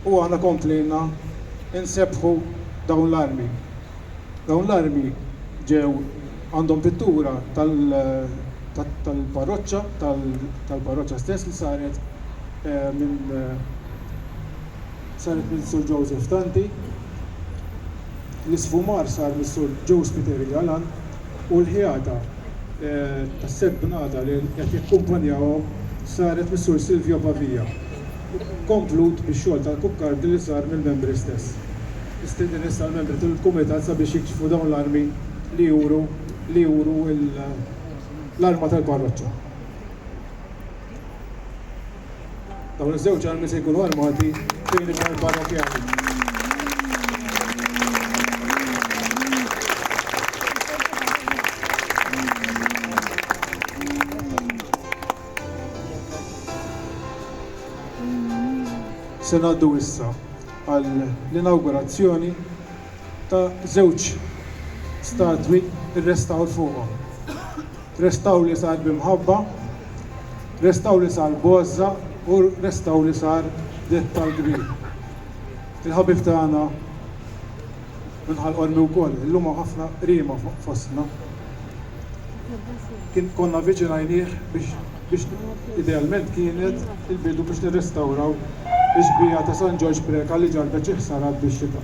u aħna komplejna insebħu dawn l-armi. Dawn l-armi ġew għandhom pittura tal-parroċċa stess li saret minn Sur Joseph Tanti, l-isfumar sar minn Sur Joe Spiteri Galan u l-ħjata tas-7 bnada li qed jakkumpanjawhom saret minn Sur Silvio Pavija. Komplut bix-xogħol tal-kukkardi li sar mill-membri stess. Istedin issa l-membri tal-kumitat sabiex jikxfu dawn l-armi li juru l-arma tal-parroċċa. Dawn iż-żewġ armi se jkunu armati fejn il-parrokjali. Se ngħaddu issa għall-inaugurazzjoni ta' żewġ statwi rrestaw fuqhom. Restaw li sar bimħabba, restaw li sar bozza u restaw li sar dettal kbir. Il-ħabib tagħna minħal qormi wkoll, illum ħafna riema fostna. Konna viċinajnieh biex idealment kienet il-bidu biex nirrestawraw iġbija ta' San George Preka li ġarbet ċiħsarat biex-xita.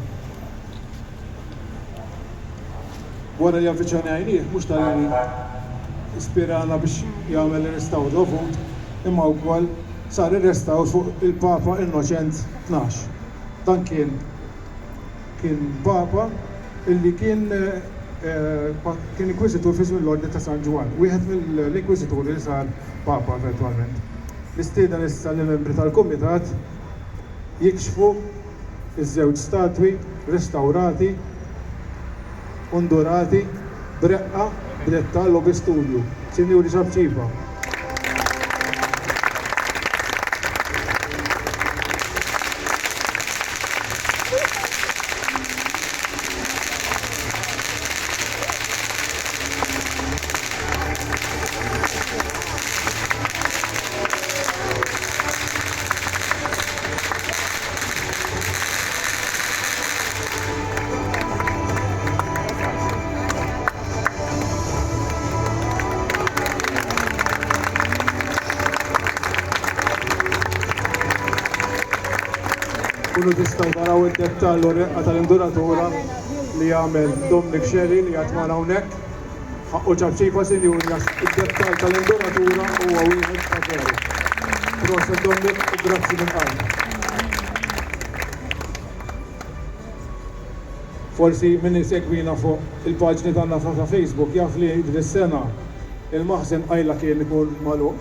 Wara li avviċinajnieh mhux tal-li ispirana biex jagħmel ir-restawr dovut, imma wkoll sar ir-restawr fuq il-Papa Innoċent 12. Dan kien Papa illi kien inkwiżitur fi żmien l-Ordni ta' San Ġwan. Wieħed mill-inkwiżituri li sar Papa eventwalment. L-istieden issa l-membri tal-Kumitat jikxfu iż-żewġ statwi restawrati, undurati, b'reqqa, b'dettall u b'istudju. Sinjuri ċabċiba. Kunu tistgħu taraw id-dettall u reqqa tal-induratura li jagħmel Dominic Sherry li qed magħna hawnhekk. Ħaqqu ċabċipa sinjuri għax id-dettall tal-induratura huwa wieħed ta' veru. Proset Dominic u grazzi minn qalbi. Forsi min isegwina fuq il-paġni tagħna ta' Facebook jaf li din is-sena il-maħżen qajla kien ikun magħluq.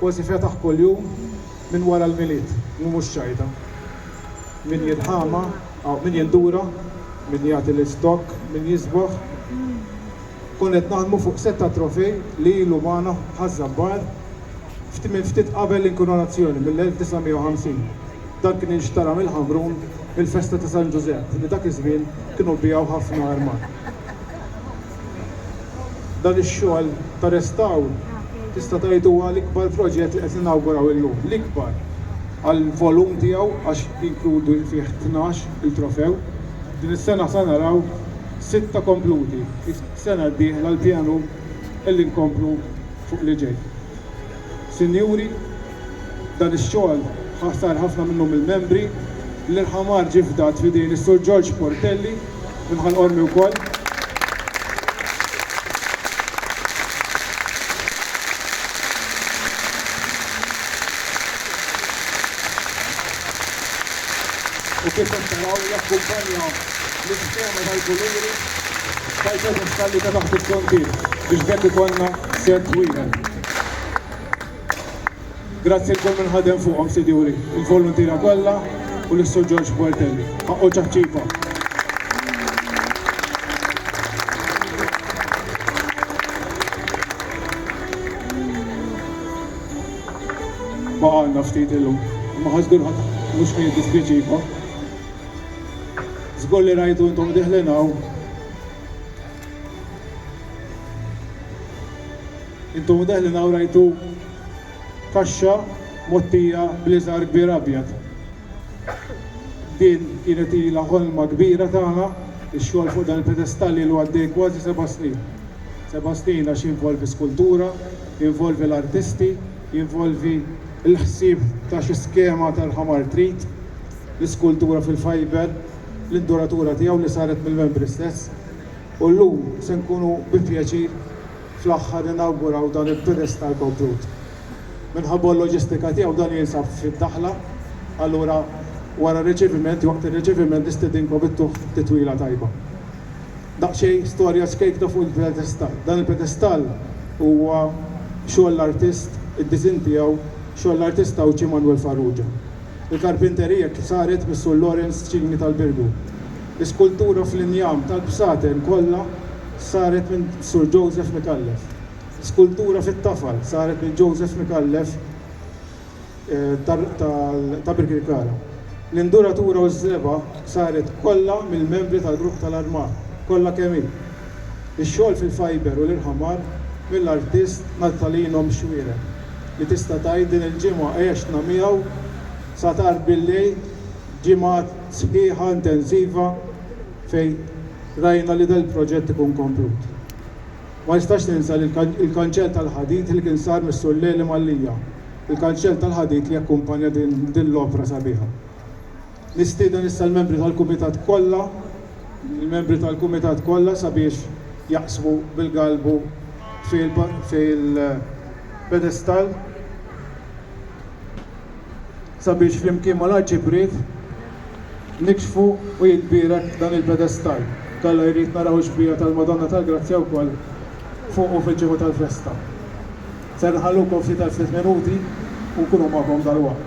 Kważi fetaħ kuljum minn wara l-miliet, mhux xajta. Min jidħama, min jindura, min jagħti l-istokk, min jisbaħ. Konet naħdmu fuq 7 trofej li ilu magħna ħażabbar ftit qabel l-inkoronazzjoni mill-1950. Dan kien inxtara mill-Ħamrun mill-festa ta' San Giuseppe li dak iż-żmien kienu bijaw ħafna armat. Dan ix-xogħol ta' restawr tista' tgħidu huwa l-ikbar proġett li qed inawguraw illum, l-ikbar. Għal-volum tiegħu għax jinkludu fih 12 il-trofew. Din is-sena sa naraw 6 kompluti. Is-sena d-dieħla l-pjanu illi nkomplu fuq li ġej. Sinjuri, dan ix-xogħol ħasar ħafna minnhom il-membri l-irħamar ġifdat f'idejn is-Sur George Portelli minħal qormi wkoll. U kif taraw jakkumpanja l-iskema tal-kuluri tal-pedestalli ta' taħt il-kontir biex bekk ikollna set wieħed. Grazzi l-kull minn ħadem fuqhom sinjuri, il-volontira kollha u l-Sur George Portelli. Ħaqqu ċaħċipa. Baqgħna ftit illum, imma ħażgur mhux kien dispjaċipa. Żgur li rajtu intom diħlenaw. Intom diħlenaw rajtu kaxxa mottija bliżar kbir abjad. din kienet ilha ħolma kbira tagħna, ix-xogħol fuq dan il-pedestalli li għaddej kważi 7 snin. 7 snin għax jinvolvi skultura, jinvolvi l-artisti, jinvolvi l-ħsieb ta' xi skema tal-ħamar trid, l-iskultura fil-fiber, l-induratura tiegħu li saret mill-membri stess. U llum se nkunu bi pjaċir fl-aħħar inauguraw dan il-pedestal komplut. Minħabba l-loġistika tiegħu dan jinsab fid-daħla, allura wara reċeviment, waqt ir-reċeviment nistedinkom bittuħ titwila tajba. Daqsxejn storja skejkta fuq il-pedestal. Dan il-pedestal huwa xogħol l-artist, id-disin tiegħu xogħol l-artist Awċi Manuel Farrugia. Il-karpinterija kif saret mis-Sur Lawrence Ċigni tal-Birgu. L-iskultura fl-injam tal-bsaten kollha saret minn Sur Joseph Mikallef. Skultura fit-tafal saret minn Joseph Mikallef ta' Birkirkara. L-induratura u z-żeba saret kollha mill-membri tal-grupp tal-Armar, kollha kemm hi. Ix-xogħol fil-fiber u l-irħamar mill-artist Natalino Mxwire li tista' tgħid din il-ġimgħa għexna miegħu sa tar billejl ġimgħat sħiħa intensiva fejn rajna li dal proġett ikun komplut. Ma nistax ninsa il-kanċell tal-ħadid li kien sar mis-Sur Leli Mallija, il-kanċell tal-ħadid li akkumpanja din l-opra sabiħa. Nistieden issa l-membri tal-kumitat kollha, il-membri tal-kumitat kollha sabiex jaqsmu bil-galbu fil-pedestal sabiex flimkien mal-Arċipriet nikxfu u jitbirek dan il-pedestal. Kalla jrid naraw xbija tal-Madonna tal-Grazzja wkoll fuq u fil-ġieħu tal-festa. Se nħallukom ftit tal-5 minuti u nkunu magħkom dal-waqt.